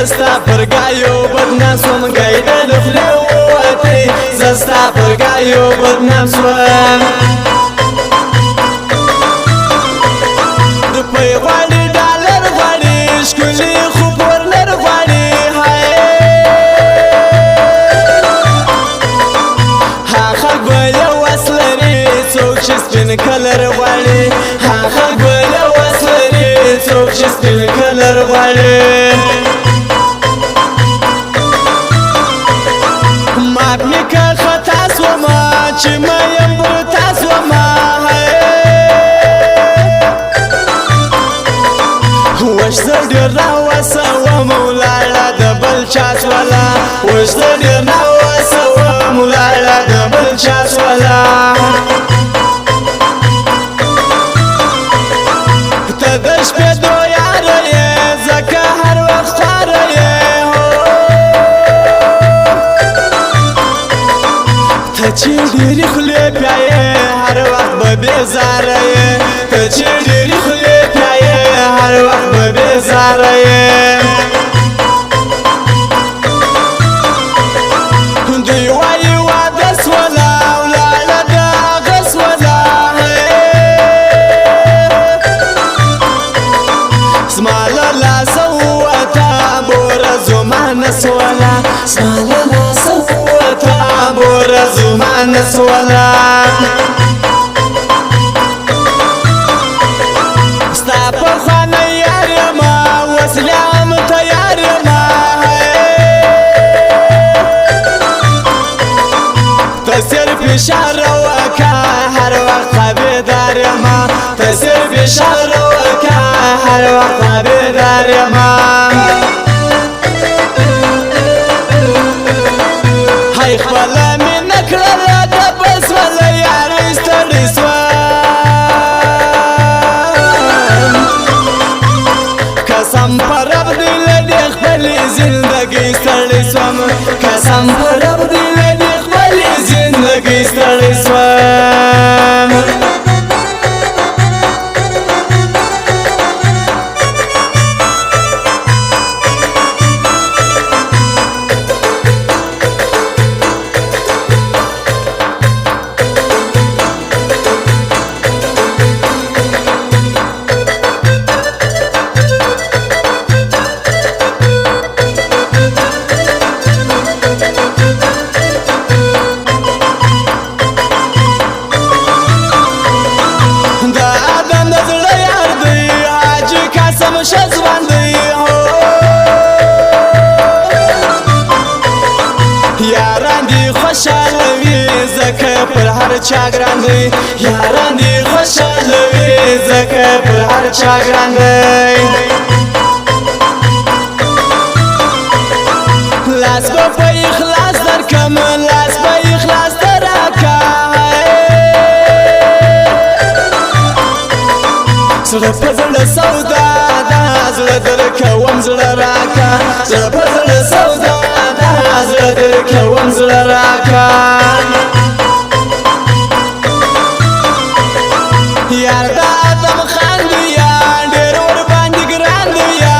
زستا پرګایو بدنام سوم ګایدل خلې وته زستا پرګایو بدنام سوم روپۍ غواړي ډالر غواړي ښکلي خو پورلر غواړي ها خلک به یو وس لري څوک چې سپین کلر غواړي ها خلک به یو وس لري څوک چې سپین کلر غواړي مات مې که خطا سومه چې مه یم برتا سومه وش زه ډېر راوسوم ولاړه د بل چا سوله وش زه ډېر راوسوم ولاړه د بل چا سوله ته د شپېدو یاره یې ځکه هر وخت خواره یې ته چې ډېرې خولې پیایې هر وخت به بېزاره یې ته چې ډېرې خولې پیایې هر وخت به بېزاره یې دوی وایي واده سوله ولاړه د هغه سوله زما له لاسه ووته بوره زمانه سوله زما له لاسه ووته بوره زمانه سوله ستا پخوانی یار یمه وسلې هم تیار یمه ته صرف اشاره وکه هر وخت تابعدار یمه ته صرف اشاره وکه هر وخت تابعدار یمه هی خپله مې نه کړله د بل سوله یارۍ ستړی سوم قسم پر رب دی له دې خپلې زندګۍ ستړی سوم قسم پر رب دی له دې خپلې زندګۍ ستړی سوم شزوان دی یاران دی خوشحاله وي ځکه پر هر چا ګران دی یاران دی خوشحاله وي ځکه پر هر چا ګران دی لاس به په اخلاص درکم لاس به اخلاص درکه زړه په زړه سودا ده زړه درکوم زړه راکه زړه په زړه سودا ده زړه درکوم زړه راکه یار د ادم خان دی یا ډېر ورباندې ګران دی یا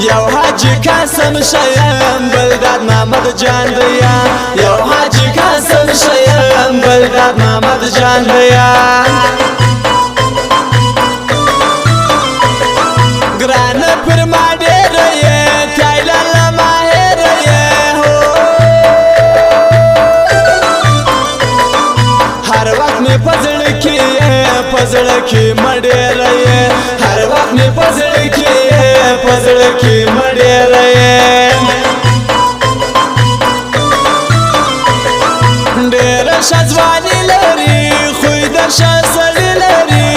یو حاجي قاسم شیم بلداد محمد جان دی یا یو حاجي قاسم شیم بلداد محمد جان دی یا ګرانه پر ما ډېره یې تایله له ماهره یې هر وخت مې په زړه کې یې په زړه کې مه ډېره یې هر وخت مې په زړه کې یې په زړه کې مه ډېره یې ډېره ښه ځواني لري خوی د ښه سړي لري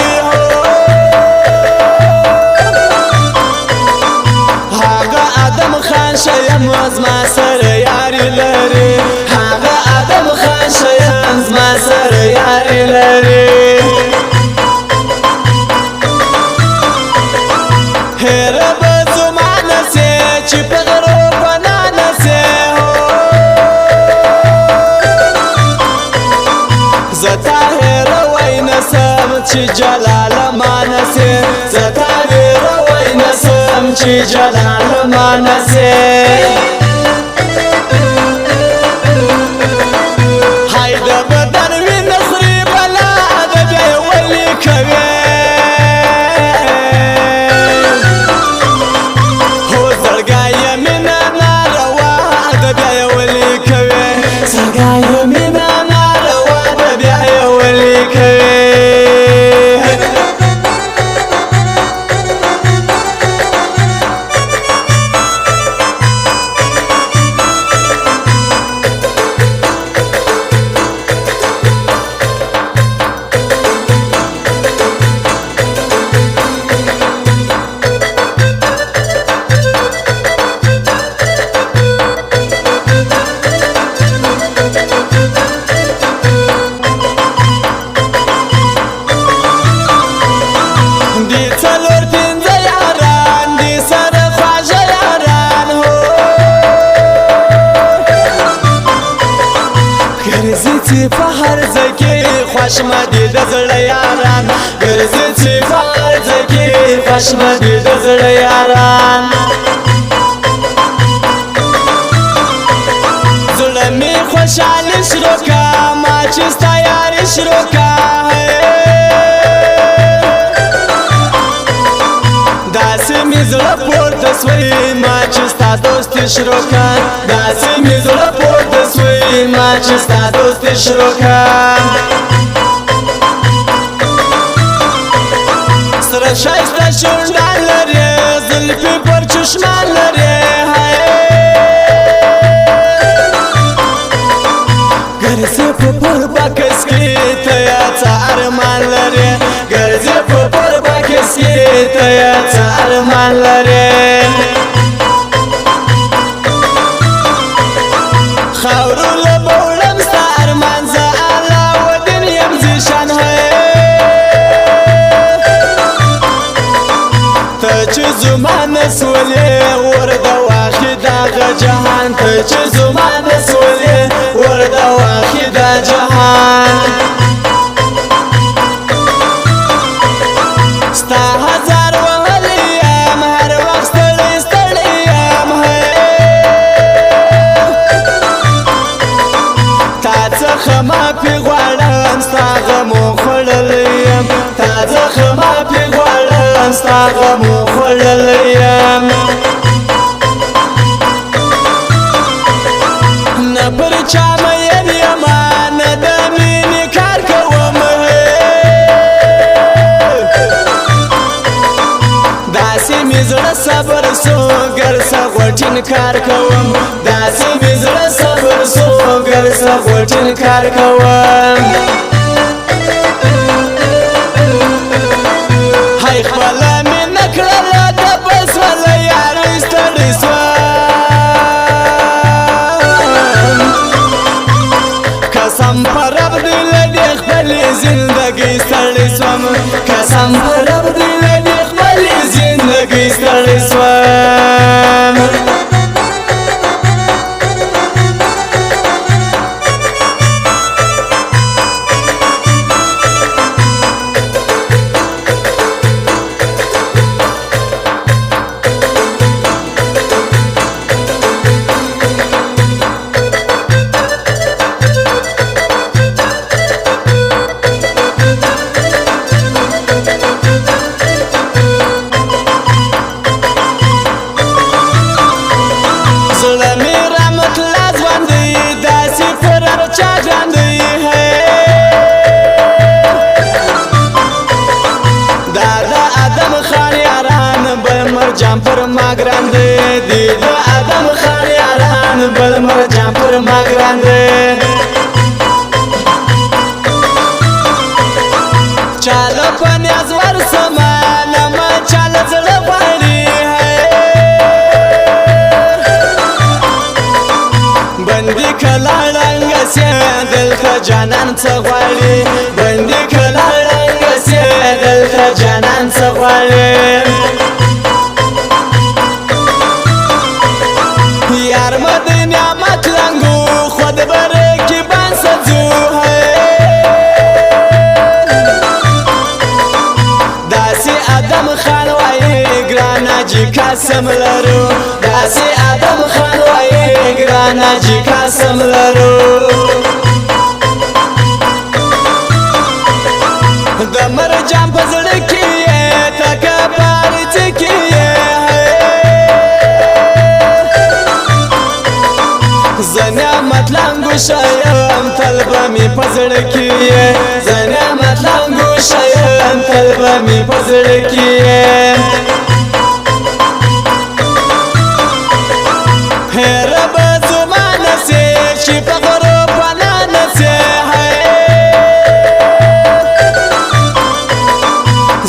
هغه ادم خان شیم زما سره یاري لري هغه ادم خان شیم زما سره یاري لري هره به زمانه سي چې په غرو بنانه سي زتا هره وای نسم چې جلال مانسه زتا چې جلال مانسه هاي د بدن وین خوري بلا د بیا ولي کوي هو زړګای مینا ناروا د بیا ولي کوي زړګای مینا ناروا د بیا ولي کوي په هر ځای کې خوشمدي د زړه یاران ګرځي چې په هر ځای کې خوشمدي د زړه یاران زړه مې خوشحالي شروع کا ما چې ستا یاري شروع کا داسې مې زړه پورته سوی ما چې ستا دوستي شروع کا داسې مې زړه پورته سوی ما چې ستا دوستي شروع کا سره ښایسته شونډان لرې زلفې پر چشمان لرې ګرځې په پر بکس کې ته یا څه ارمان لرې ګرځې په پر بکس کې ته یا څه ارمان لرې خاورو له بوړم ستا ارمان زه علاودین یم زیشان ته چې زما نسولې ور د واخې دغه جهان ته چې زما نسولې ور د واخې د جهان ستا هزار وهلی یم هر وخت ستړی ستړی یم تا څخه معافي غواړم ستا غمو خوړلی یم تا څخه معافي غواړم ستا غمو خوړلی یم نه پر چا مین یما نه د مینې کار کوم داسې مې زړه صبر سو ګرځه غوټین کار کوم داسې مې زړه صبر سو ګرځه غوټین کار کوم هاي خپله مې نه کړله د بس وله یارۍ ستړی سوم قسم په رب دې له دې خپلې زندګۍ ستړی سوم قسم په رب دې له دې خپلې زندګۍ ستړی سوم مرجان پر ما ګرانده دی د ادم خان یاران بل مرجان پر ما ګرانده چاله پنیاز ور سمان ما چاله زړه غواړي بندي کلا رنګ سي دلته جانان څه غواړي بندي کلا رنګ سي دلته جانان څه غواړي یار مدینه مطلنگو خود بره کی بان سجو ہے داسی آدم خان وای گرانا جی کاس قسم لرو داسې آدم خان وایي ګرانه چې قسم لرو د مرجان په زړه کې یې تکبر ټکي یې زه نعمت لنګوشه یم تل به مې په زړه کې یې زه نعمت لنګوشه یم تل به مې په زړه کې یې هېره به زما نسې چې په غرو پناه نسې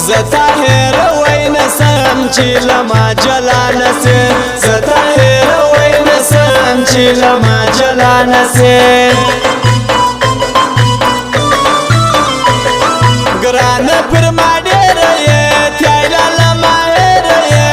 زه تا هېروی نسم چې له ما جلا نسې زه تا هېروی نسم چې له ما جلا نسې ګرانه پر ما ډېره یې تیاره له ما هېره یې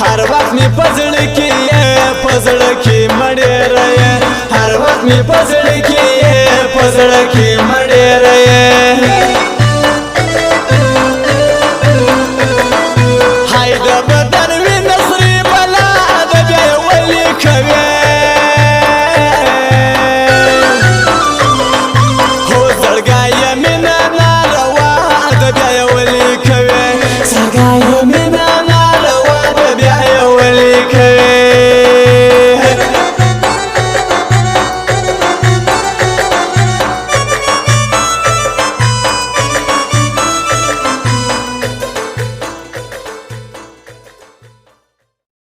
هر وخت مې په زړه کې یې په زړه کې مه ډېره یې هر وخت مې په زړه کې یې په زړه کې مه ډېره یې